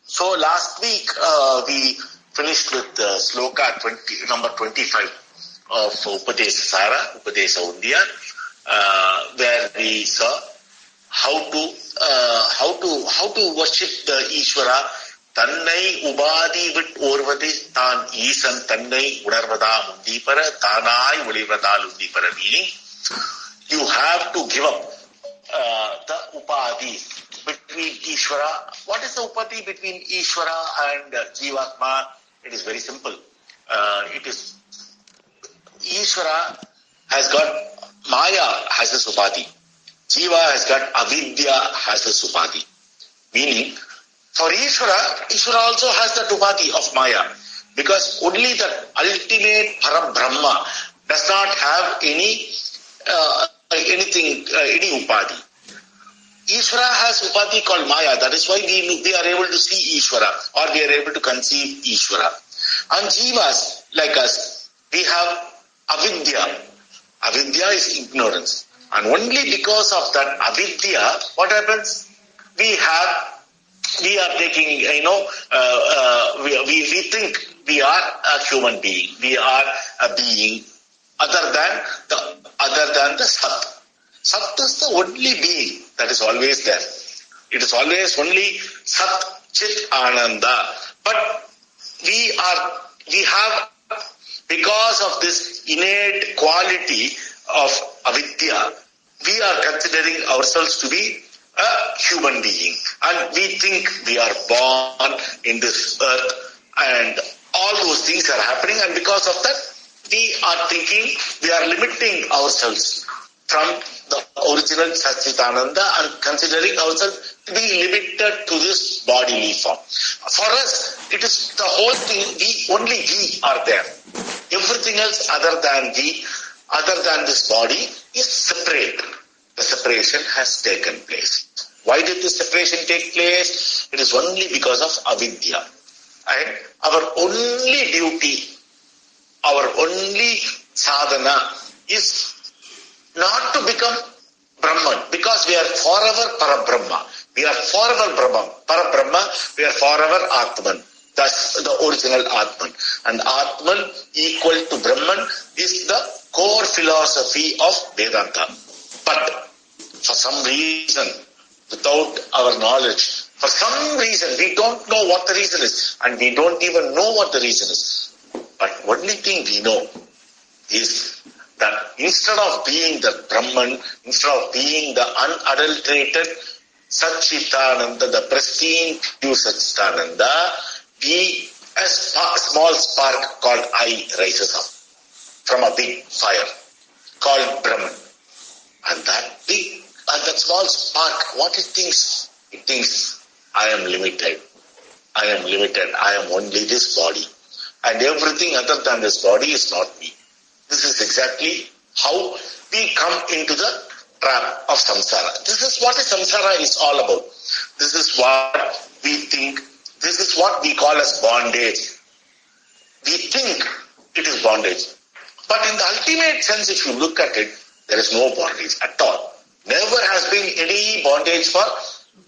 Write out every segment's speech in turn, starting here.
So last week we finished with Sloka number 25 of Upadesa Saram, Upadesa Undiyar, where we saw how to worship the Ishvara. Tannai ubadi vit orvadi tan Isan tannai unarvada mundipara tanai ulivadal undipara, meaning you have to give up the upadi between Ishvara. What is the upadi between Ishvara and Jivatma? It is very simple. It is Ishvara has got Maya has a upadi. Jiva has got avidya has a upadi. Meaning, for Ishvara also has the upadi of Maya, because only the ultimate Parabrahma does not have any upadi. Ishvara has upadi called Maya. That is why we are able to see Ishvara, or we are able to conceive Ishvara. And Jivas, like us, we have avidya. Avidya is ignorance. And only because of that avidya, what happens? We are taking, we think we are a human being. We are a being other than the Sat. Sat is the only being that is always there. It is always only Sat, Chit, Ananda. But we have, because of this innate quality of avidya, we are considering ourselves to be a human being. And we think we are born in this earth and all those things are happening, and because of that, we are thinking we are limiting ourselves from the original Satchitananda and considering ourselves to be limited to this bodily form. For us, it is the whole thing, only we are there. Everything else other than this body is separate. The separation has taken place. Why did the separation take place? It is only because of avidya. And our only duty, our only sadhana is not to become Brahman, because we are forever Parabrahma. We are forever Parabrahma, we are forever Atman. That's the original Atman. And Atman equal to Brahman is the core philosophy of Vedanta. But for some reason, without our knowledge, for some reason, we don't know what the reason is, and we don't even know what the reason is. But only thing we know is that instead of being the Brahman, instead of being the unadulterated Satchitananda, the pristine pure Satchitananda, a small spark called I rises up from a big fire called Brahman. And that small spark, what it thinks? It thinks, I am limited. I am only this body. And everything other than this body is not me. This is exactly how we come into the trap of samsara. This is what samsara is all about. This is what we think. This is what we call as bondage. We think it is bondage. But in the ultimate sense, if you look at it, there is no bondage at all. Never has been any bondage for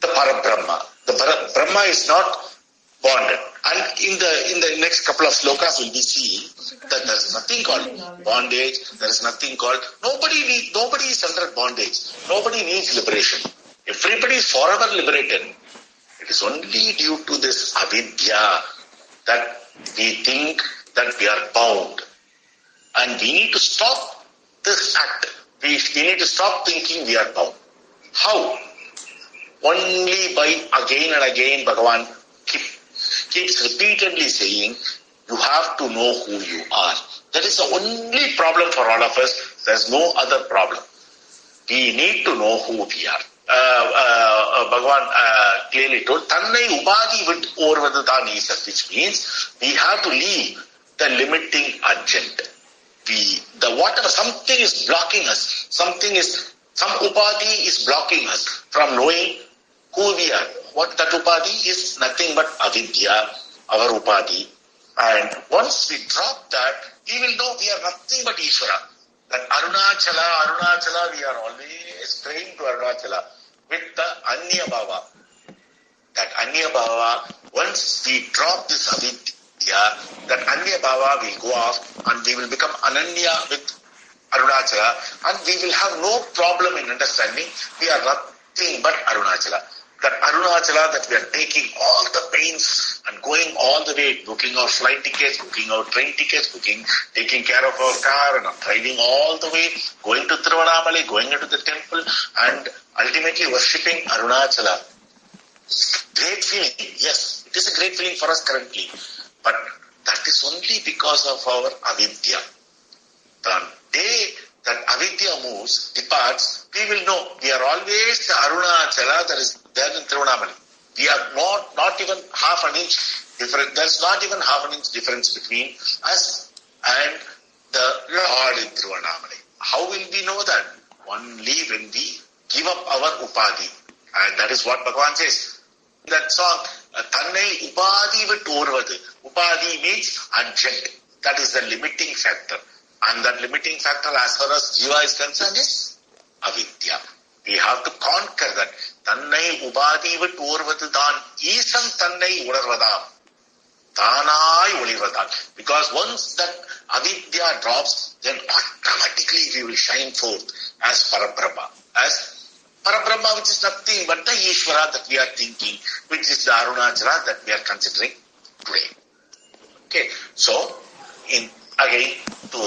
the Parabrahma. The Brahma is not bonded. And in the next couple of slokas, we'll be seeing that there is nothing called bondage. There is nothing called... Nobody is under bondage. Nobody needs liberation. Everybody is forever liberated. It is only due to this avidya that we think that we are bound. And we need to stop this act. We need to stop thinking we are bound. How? Only by again and again Bhagavan keeps repeatedly saying, you have to know who you are. That is the only problem for all of us. There is no other problem. We need to know who we are. Bhagavan clearly told, Tannai ubadi vit orvadatan isat, which means we have to leave the limiting agent. Whatever, something is blocking us. Some upadi is blocking us from knowing who we are. What that upadi is nothing but avidya, our upadi. And once we drop that, we will know we are nothing but Ishvara. That Arunachala, we are always praying to Arunachala with the Anya Bhava. that Anya Bhava, once we drop this avidya, that Anya Bhava will go off and we will become Ananya with Arunachala, and we will have no problem in understanding we are nothing but Arunachala. That Arunachala, that we are taking all the pains and going all the way, booking our flight tickets, booking our train tickets, taking care of our car and driving all the way, going to Tiruvannamalai, going into the temple and ultimately worshipping Arunachala. Great feeling, yes, it is a great feeling for us currently, but that is only because of our avidya. The day that avidya moves, departs, we will know we are always the Arunachala that is there in Tiruvannamalai. We are not even half an inch different. There's not even half an inch difference between us and the Lord in Tiruvannamalai. How will we know that? Only when we give up our Upadi. And that is what Bhagavan says. In that song, Tannai Upadi vittu orvathu. Upadi means adjunct. That is the limiting factor. And that limiting factor as far as Jiva is concerned is avidya. We have to conquer that. Tannai Upadi vittu orvathu than Isam Tannai unarvadam. Tanai olivadam. Because once that avidya drops, then automatically we will shine forth as Parabrahma. As Parabrahma, which is nothing but the Ishvara that we are thinking, which is the Arunachala that we are considering today. Okay, so again to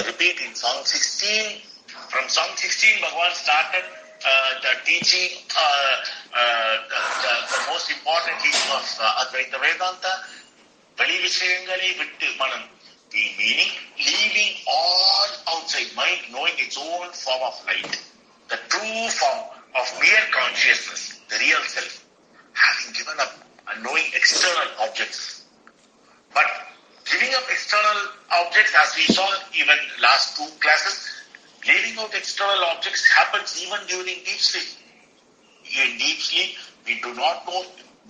repeat in song 16, from song 16, Bhagavan started the teaching, the most important teaching of Advaita Vedanta, Veli Vishayangali Vittu Manam, meaning leaving all outside mind, knowing its own form of light, the true form of mere consciousness, the real self, having given up and knowing external objects. But giving up external objects, as we saw even last two classes, leaving out external objects happens even during deep sleep. In deep sleep, we do not know,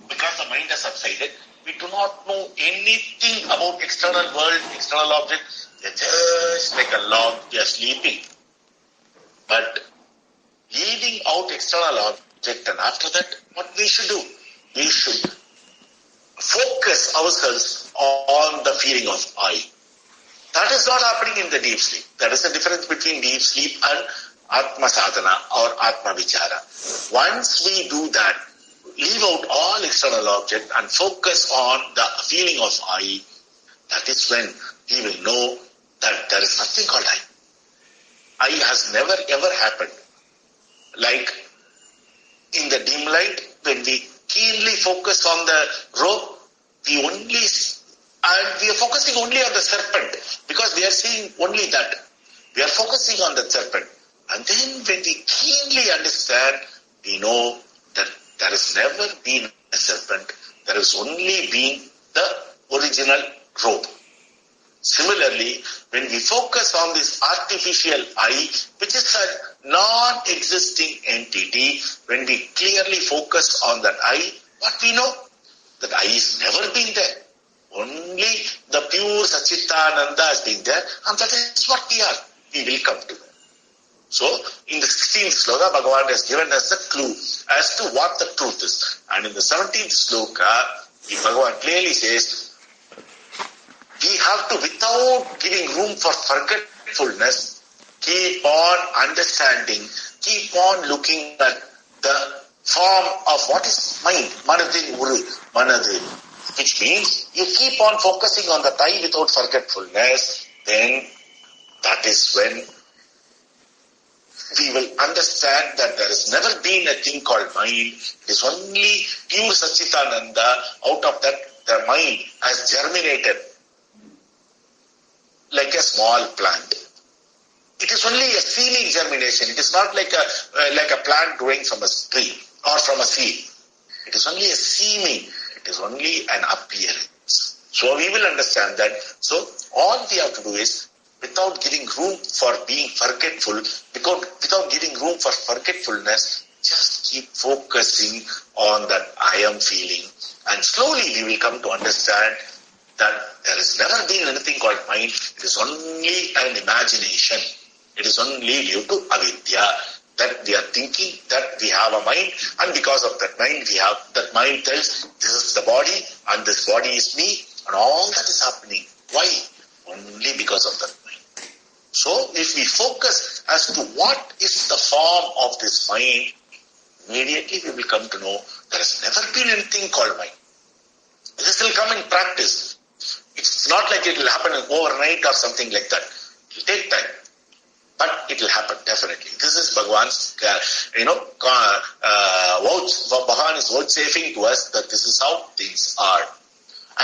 because the mind has subsided, we do not know anything about external world, external objects. They're just like a log, they are sleeping. But leaving out external object, and after that, what we should do? We should focus ourselves on the feeling of I. That is not happening in the deep sleep. That is the difference between deep sleep and Atma Sadhana or Atma Vichara. Once we do that, leave out all external object and focus on the feeling of I, that is when we will know that there is nothing called I. I has never ever happened. Like in the dim light, when we keenly focus on the rope, we are focusing only on the serpent, because we are seeing only that. We are focusing on the serpent. And then when we keenly understand, we know that there has never been a serpent. There has only been the original rope. Similarly, when we focus on this artificial I, which is a non-existing entity, when we clearly focus on that I, what we know? That I has never been there. Only the pure Satchitananda has been there, and that is what we are. We will come to that. So, in the 16th sloka, Bhagavan has given us a clue as to what the truth is. And in the 17th sloka, Bhagavan clearly says, we have to, without giving room for forgetfulness, keep on understanding, keep on looking at the form of what is mind, manadin uru, manadu, which means you keep on focusing on the I without forgetfulness, then that is when we will understand that there has never been a thing called mind. It is only pure Satchitananda. Out of that, the mind has germinated like a small plant. It is only a seeming germination. It is not like a plant growing from a tree or from a seed. It is only a seeming. It is only an appearance. So we will understand that. So all we have to do is, without giving room for being forgetful, without giving room for forgetfulness, just keep focusing on that I am feeling. And slowly we will come to understand that there has never been anything called mind. It is only an imagination. It is only due to avidya. that we are thinking, that we have a mind, and because of that mind, that mind tells this is the body and this body is me, and all that is happening. Why? Only because of that mind. So if we focus as to what is the form of this mind, immediately we will come to know there has never been anything called mind. This will come in practice. It's not like it will happen overnight or something like that. It will take time. But it will happen, definitely. This is Bhagavan's, Bhagavan is vouchsafing to us that this is how things are.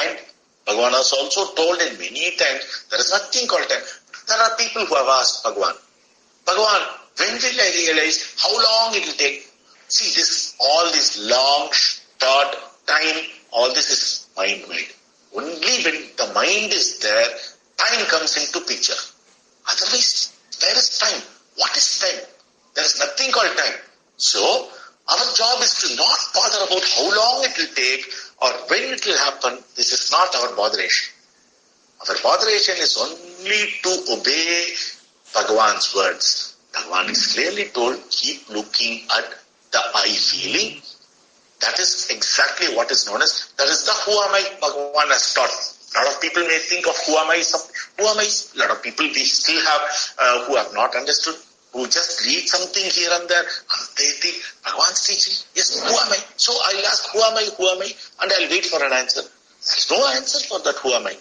And Bhagavan has also told in many times, there is nothing called time. There are people who have asked Bhagavan, when will I realize how long it will take? See, all this long, short time, all this is mind-made. Only when the mind is there, time comes into picture. Otherwise, where is time? What is time? There is nothing called time. So, our job is to not bother about how long it will take or when it will happen. This is not our botheration. Our botheration is only to obey Bhagavan's words. Bhagavan is clearly told, keep looking at the I feeling. That is exactly what is known as, that is the who am I Bhagavan has taught. A lot of people may think of who am I. A lot of people we still have who have not understood, who just read something here and there, and they think Bhagavan's teaching is who am I. So I'll ask who am I, and I'll wait for an answer. There's no answer for that who am I.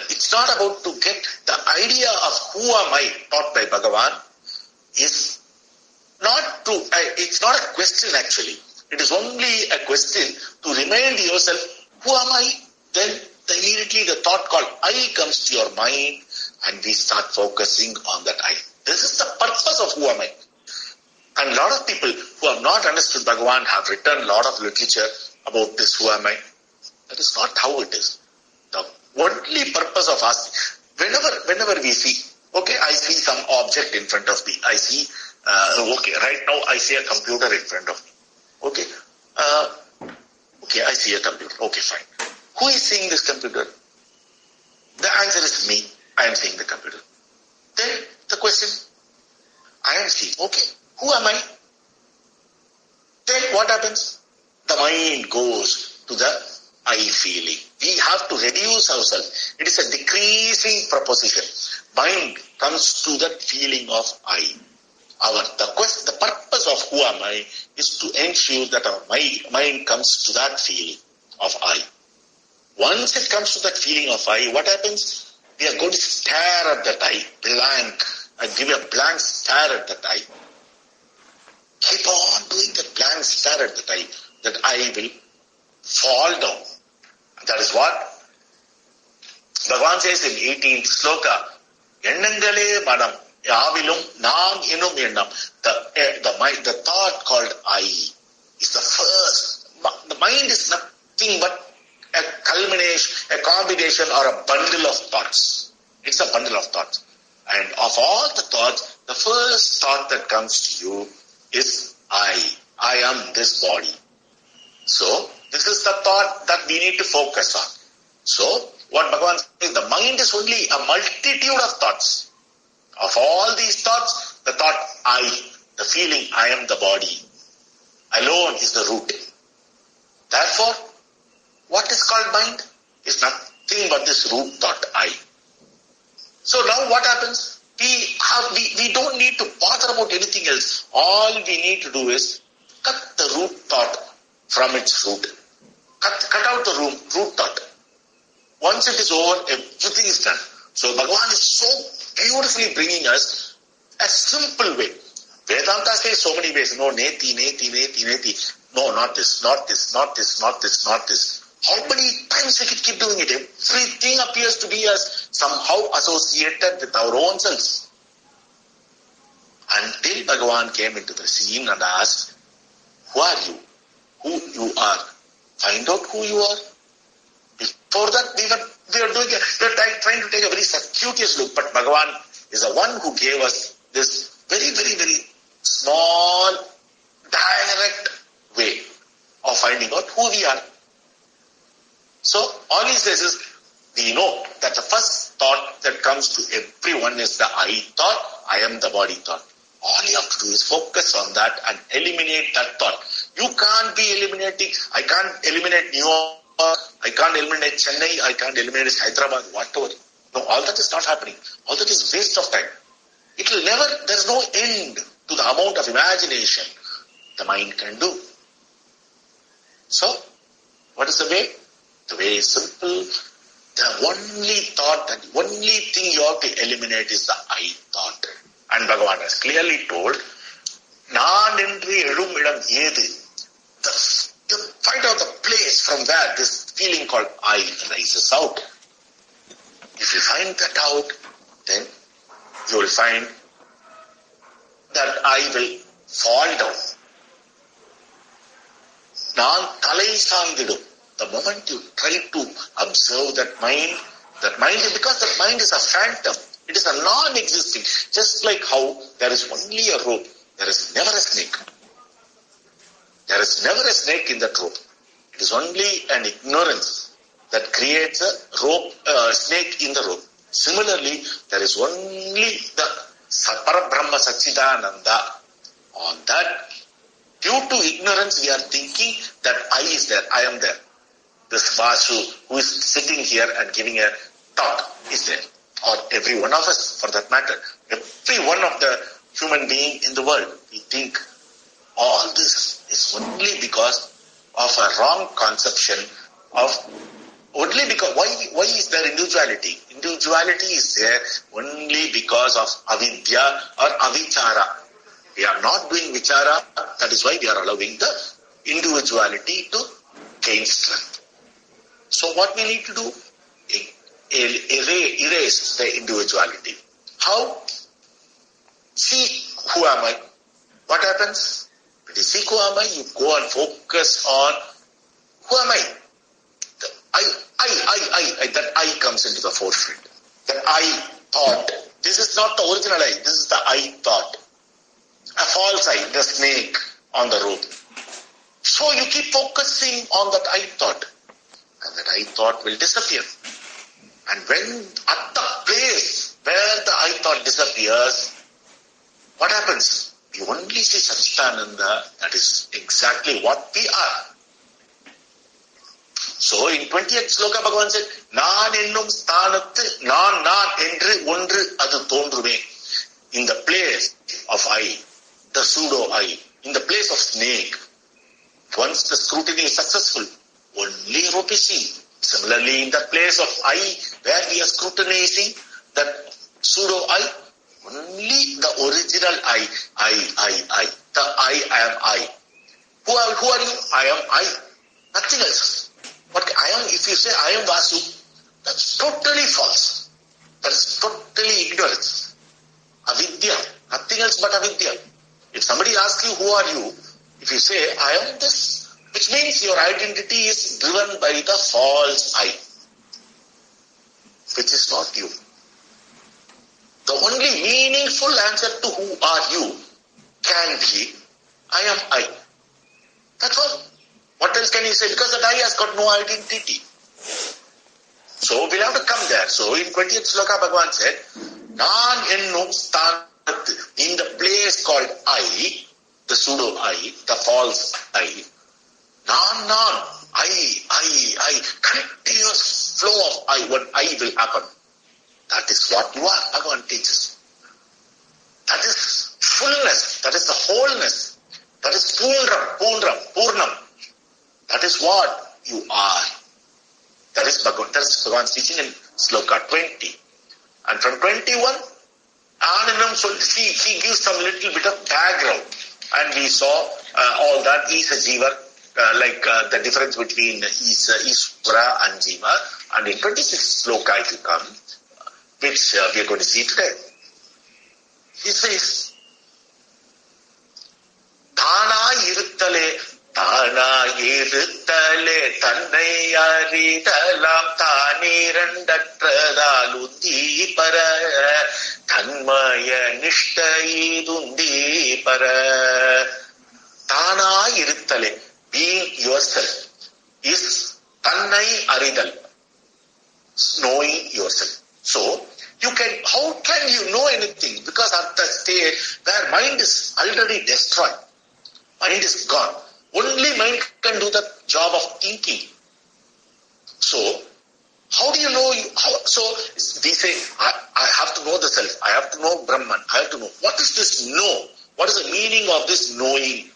It's not about to get the idea of who am I taught by Bhagavan. It's not a question actually. It is only a question to remind yourself, who am I? Then immediately the thought called I comes to your mind and we start focusing on that I. This is the purpose of who am I. And a lot of people who have not understood Bhagavan have written a lot of literature about this who am I. That is not how it is. The only purpose of asking, whenever we see, I see some object in front of me. I see, right now I see a computer in front of me. I see a computer. Okay, fine. Who is seeing this computer? The answer is me. I am seeing the computer. Then the question, I am seeing. Okay, who am I? Then what happens? The mind goes to the I feeling. We have to reduce ourselves. It is a decreasing proposition. Mind comes to that feeling of I. The purpose of who am I is to ensure that our mind comes to that feeling of I. Once it comes to that feeling of I, what happens? We are going to stare at that I, blank, and give a blank stare at that I. Keep on doing that blank stare at that I will fall down. That is what Bhagavan says in 18th sloka, Ennangale manam yavilum nam enum ennam. The thought called I is the first. The mind is nothing but a culmination, a combination or a bundle of thoughts. It's a bundle of thoughts. And of all the thoughts, the first thought that comes to you is I. I am this body. So, this is the thought that we need to focus on. So, what Bhagavan says, the mind is only a multitude of thoughts. Of all these thoughts, the thought I, the feeling I am the body, alone is the root. Therefore, what is called mind is nothing but this root thought I. So now what happens? We don't need to bother about anything else. All we need to do is cut the root thought from its root. Cut out the root thought. Once it is over, everything is done. So Bhagavan is so beautifully bringing us a simple way. Vedanta says so many ways. No, neti. No, not this. How many times we could keep doing it? Everything appears to be as somehow associated with our own selves. Until Bhagavan came into the scene and asked, who are you? Who you are? Find out who you are. Before that, we were trying to take a very circuitous look, but Bhagavan is the one who gave us this very, very, very small, direct way of finding out who we are. So, all he says is, we know that the first thought that comes to everyone is the I thought, I am the body thought. All you have to do is focus on that and eliminate that thought. You can't be eliminating, I can't eliminate New York, I can't eliminate Chennai, I can't eliminate Hyderabad, whatever. No, all that is not happening. All that is waste of time. It will never, there's no end to the amount of imagination the mind can do. So, what is the way? The way is simple. The only thought, the only thing you have to eliminate is the I thought. And Bhagavan has clearly told, Naan endru elum idam edu. Find out the place from where this feeling called I rises out. If you find that out, then you will find that I will fall down. Naan thalai saangidum. The moment you try to observe that mind, because that mind is a phantom, it is a non-existing, just like how there is only a rope, there is never a snake. There is never a snake in that rope. It is only an ignorance that creates a rope, snake in the rope. Similarly, there is only the Parabrahma Satchidananda. On that, due to ignorance, we are thinking that I is there, I am there. This Vasu who is sitting here and giving a talk is there. Or every one of us, for that matter. Every one of the human being in the world. We think all this is only because of a wrong conception of, only because, why is there individuality? Individuality is there only because of avidya or avichara. We are not doing vichara, that is why we are allowing the individuality to gain strength. So what we need to do? Erase the individuality. How? See who am I. What happens? When you see who am I, you go and focus on who am I. The I, that I comes into the forefront. The I thought. This is not the original I, this is the I thought. A false I, the snake on the rope. So you keep focusing on that I thought. And that I thought will disappear. And when at the place where the I thought disappears, what happens? You only see Satchidananda, that is exactly what we are. So in 20th sloka, Bhagavan said, Naan ennum sthanathu, Naan endru ondru adu thondrume. In the place of I, the pseudo I, in the place of snake, once the scrutiny is successful, only rope is seen. Similarly, in the place of I, where we are scrutinizing that pseudo I, only the original I. The I am I. Who are you? I am I. Nothing else. But I am, if you say I am Vasu, that's totally false. That's totally ignorance. Avidya. Nothing else but avidya. If somebody asks you, who are you? If you say, I am this, which means your identity is driven by the false I, which is not you. The only meaningful answer to who are you can be, I am I. That's all. What else can you say? Because that I has got no identity. So we'll have to come there. So in 20th sloka, Bhagavan said, Naan ennum sthanathu, in the place called I, the pseudo I, the false I, Naan, I, continuous flow of I, what I will happen. That is what you are, Bhagavan teaches. That is fullness, that is the wholeness, that is Purnam. That is what you are. That is Bhagavan's teaching in Sloka 20. And from 21, Anandam, so he gives some little bit of background. And we saw all that is a jiva, the difference between Isvara and Jiva. And in 26th sloka, if you come, which we are going to see today, he says, Thana iruttale, tannai aridalam, thanirandratradal uddipara, thanmaya nishta idundipara. Thana iruttale, being yourself, is tannai aridal, knowing yourself. So, how can you know anything? Because at the state where mind is already destroyed. Mind is gone. Only mind can do the job of thinking. So, how do you know? So, we say, I have to know the self. I have to know Brahman. I have to know. What is this know? What is the meaning of this knowing?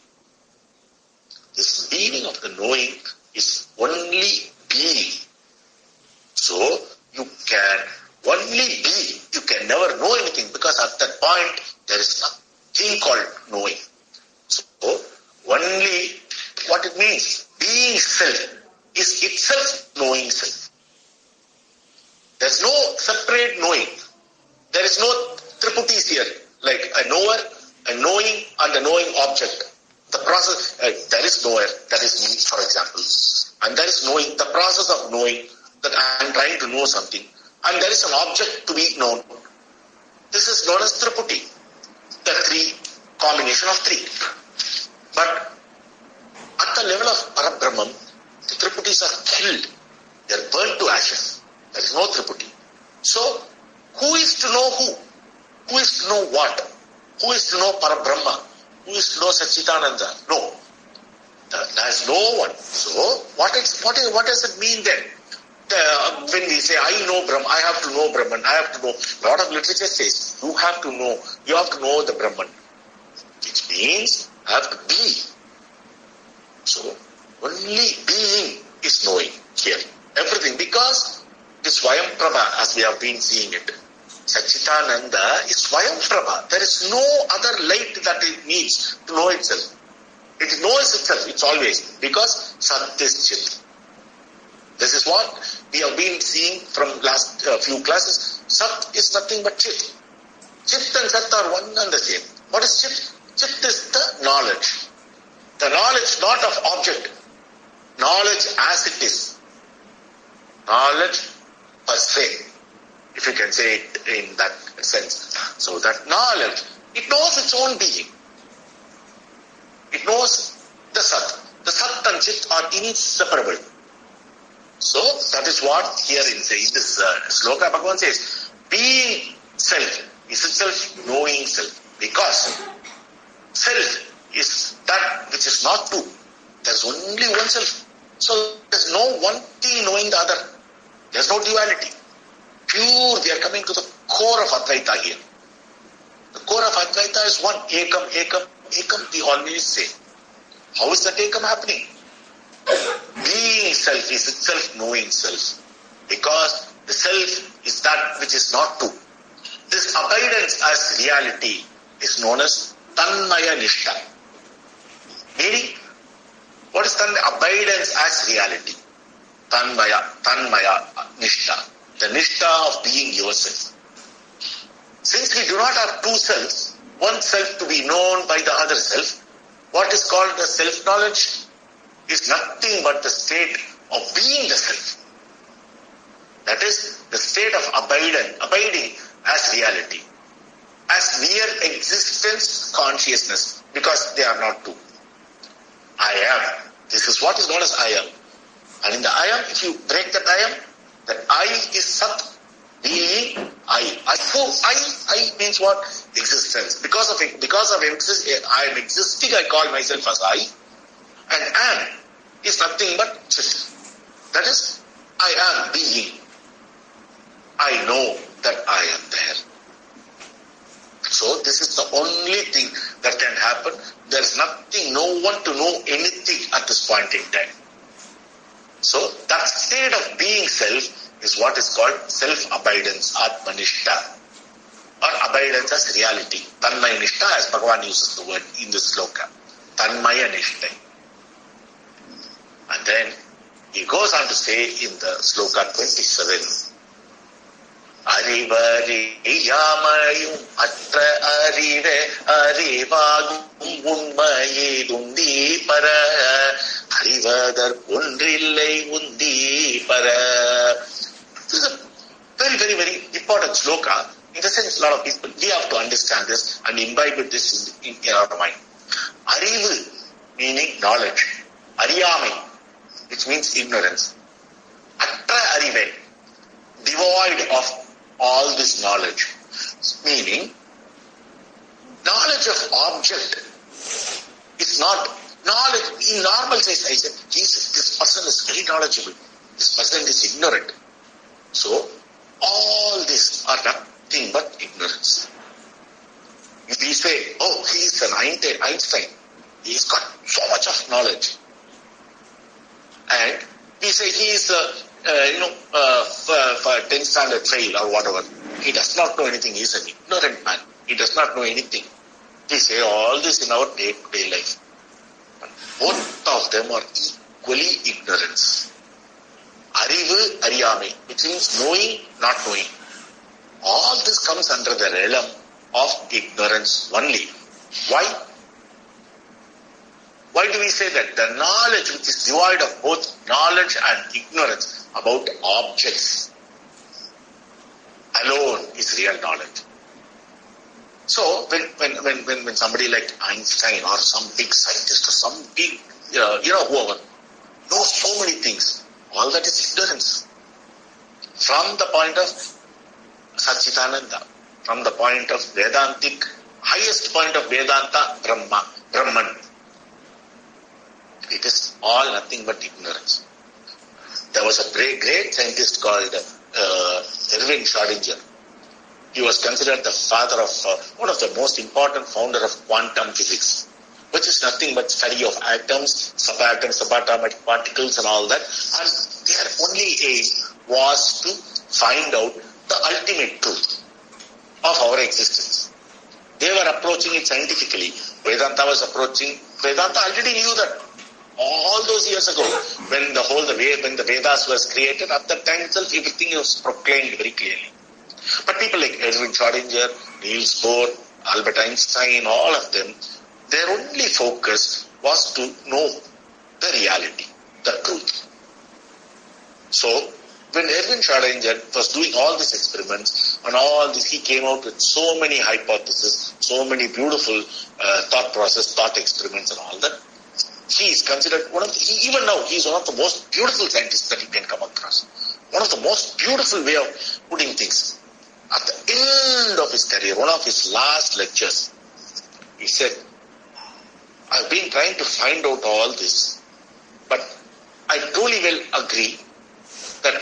This meaning of the knowing is only being. So, you can only be. You can never know anything because at that point, there is nothing called knowing. So, only what it means, being self is itself knowing self. There is no separate knowing. There is no triputis here, like a knower, a knowing, and a knowing object. The process, there is knower, that is me, for example. And there is knowing, the process of knowing that I am trying to know something. And there is an object to be known. This is known as triputi, the combination of three. But at the level of Parabrahman, the triputis are killed. They are burnt to ashes. There is no triputi. So, who is to know who? Who is to know what? Who is to know Parabrahma? Who is to know Satchitananda? No. There is no one. So, what does it mean then? When we say, I know Brahman, I have to know Brahman, I have to know. A lot of literature says, you have to know the Brahman. Which means, I have to be. So, only being is knowing here. Everything, because it is Swayam Prabha, as we have been seeing it. Satchitananda is Swayam Prabha. There is no other light that it needs to know itself. It knows itself, it's always, because Sat is Chit. This is what we have been seeing from last few classes. Sat is nothing but Chit. Chit and Sat are one and the same. What is Chit? Chit is the knowledge. The knowledge not of object. Knowledge as it is. Knowledge per se, if you can say it in that sense. So that knowledge, it knows its own being. It knows the Sat. The Sat and Chit are inseparable. So that is what here in this sloka Bhagavan says, being self is itself knowing self. Because self is that which is not two. There is only one self. So there is no one thing knowing the other. There is no duality. Pure, we are coming to the core of Advaita here. The core of Advaita is one. Ekam, ekam, ekam, we always say. How is that ekam happening? Being self is itself knowing self. Because the self is that which is not two. This abidance as reality is known as Tanmaya Nishta. Meaning, what is abidance as reality? Tanmaya Nishta. The Nishta of being yourself. Since we do not have two selves, one self to be known by the other self, what is called the self-knowledge is nothing but the state of being the self. That is the state of abiding as reality, as mere existence consciousness, because they are not two. I am. This is what is known as I am. And in the I am, if you break that I is Sat, being I. I means what? Existence. Because of I am existing, I call myself as I. And am is nothing but Chit. That is, I am being. I know that I am there. So this is the only thing that can happen. There is nothing, no one to know anything at this point in time. So that state of being self is what is called self-abidance, Atmanishta, or abidance as reality. Tanmaya Nishta, as Bhagavan uses the word in this sloka. Tanmaya Nishta. And then he goes on to say in the sloka 27, அறிவறியாமையும் அற்ற அறிவே அறிவாகும் உண்மையே உந்தி பர அறிவதற்கொன்றில்லை உந்தி பர. This is a very, very, very important sloka. In the sense, a lot of people, we have to understand this and imbibe this in our mind. Arivu, meaning knowledge. Ariyamai, which means ignorance. Atra arive, devoid of all this knowledge. Meaning, knowledge of object is not knowledge. In normal sense, I said, this person is very knowledgeable. This person is ignorant. So, all these are nothing but ignorance. If we say, oh, he is an Einstein, he's got so much of knowledge. And we say he is for 10th standard fail or whatever. He does not know anything. He is an ignorant man. He does not know anything. We say all this in our day-to-day life. But both of them are equally ignorance. Arivu, ariyame, which means knowing, not knowing. All this comes under the realm of ignorance only. Why? Why do we say that? The knowledge which is devoid of both knowledge and ignorance about objects alone is real knowledge. So when somebody like Einstein or some big scientist or some big whoever knows so many things, all that is ignorance. From the point of Satchitananda, from the point of Vedantic, highest point of Vedanta, Brahman. It is all nothing but ignorance. There was a great scientist called Erwin Schrödinger. He was considered the father of one of the most important founder of quantum physics, which is nothing but study of atoms, subatoms, subatomic particles and all that. And their only aim was to find out the ultimate truth of our existence. They were approaching it scientifically. Vedanta already knew that. All those years ago, when the Vedas was created, at that time itself, everything was proclaimed very clearly. But people like Erwin Schrödinger, Niels Bohr, Albert Einstein, all of them, their only focus was to know the reality, the truth. So, when Erwin Schrödinger was doing all these experiments and all this, he came out with so many hypotheses, so many beautiful thought experiments and all that. He is considered even now, he is one of the most beautiful scientists that you can come across. One of the most beautiful way of putting things. At the end of his career, one of his last lectures, he said, I've been trying to find out all this, but I truly will agree that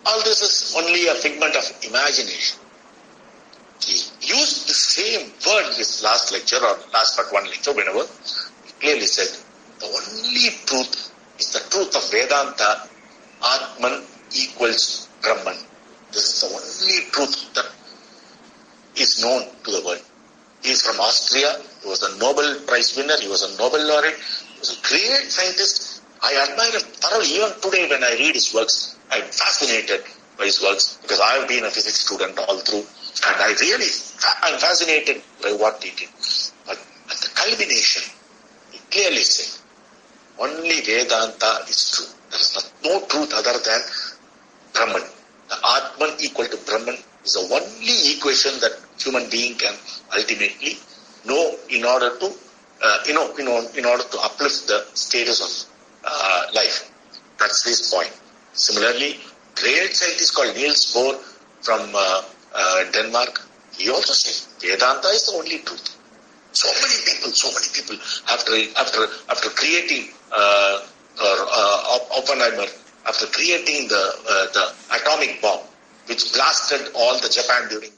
all this is only a figment of imagination. He used the same word in his last lecture or last but one lecture, whenever, he clearly said, the only truth is the truth of Vedanta, Atman equals Brahman. This is the only truth that is known to the world. He is from Austria. He was a Nobel Prize winner. He was a Nobel laureate. He was a great scientist. I admire him thoroughly. Even today when I read his works, I'm fascinated by his works because I've been a physics student all through. And I'm fascinated by what he did. But at the culmination, he clearly said, only Vedanta is true. There is no truth other than Brahman. The Atman equal to Brahman is the only equation that human being can ultimately know in order to, in order to uplift the status of life. That's his point. Similarly, great scientist called Niels Bohr from Denmark, he also said Vedanta is the only truth. So many people, after creating Oppenheimer, after creating the atomic bomb, which blasted all the Japan during